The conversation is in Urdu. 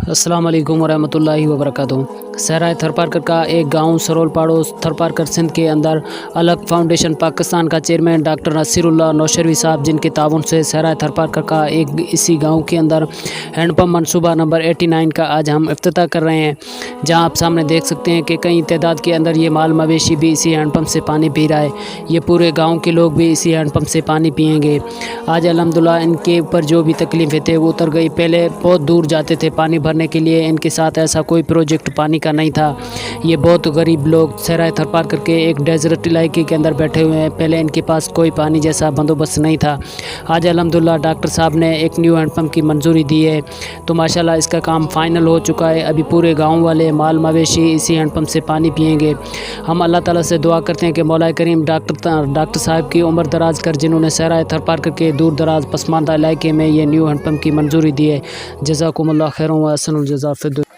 السلام علیکم ورحمۃ اللہ وبرکاتہ۔ صحرائے تھرپارکر کا ایک گاؤں سرول پاڑو تھرپارکر سندھ کے اندر الگ فاؤنڈیشن پاکستان کا چیئرمین ڈاکٹر نصیر اللہ نوشروی صاحب، جن کے تعاون سے صحرائے تھرپارکر کا ایک اسی گاؤں کے اندر ہینڈ پمپ منصوبہ نمبر 89 کا آج ہم افتتاح کر رہے ہیں، جہاں آپ سامنے دیکھ سکتے ہیں کہ کئی تعداد کے اندر یہ مال مویشی بھی اسی ہینڈ پمپ سے پانی پی رہا ہے۔ یہ پورے گاؤں کے لوگ بھی اسی ہینڈ پمپ سے پانی پئیں گے۔ آج الحمدللہ ان کے اوپر جو بھی تکلیفیں تھے وہ اتر گئی۔ پہلے بہت دور جاتے تھے پانی بھرنے کے لیے، ان کے ساتھ ایسا کوئی پروجیکٹ پانی کا نہیں تھا۔ یہ بہت غریب لوگ صحرائے تھرپارکر کے ایک ڈیزرٹ علاقے کے اندر بیٹھے ہوئے ہیں، پہلے ان کے پاس کوئی پانی جیسا بندوبست نہیں تھا۔ آج الحمدللہ ڈاکٹر صاحب نے ایک نیو ہینڈ پمپ کی منظوری دی ہے، تو ماشاءاللہ اس کا کام فائنل ہو چکا ہے۔ ابھی پورے گاؤں والے مال مویشی اسی ہینڈ پمپ سے پانی پئیں گے۔ ہم اللہ تعالیٰ سے دعا کرتے ہیں کہ مولا کریم ڈاکٹر صاحب کی عمر دراز کر، جنہوں نے صحرائے تھرپارکر کے دور دراز پسماندہ علاقے میں یہ نیو ہینڈ پمپ کی منظوری دی ہے۔ جزاکم اللہ خیروں و احسن الجزا فی الدنیا۔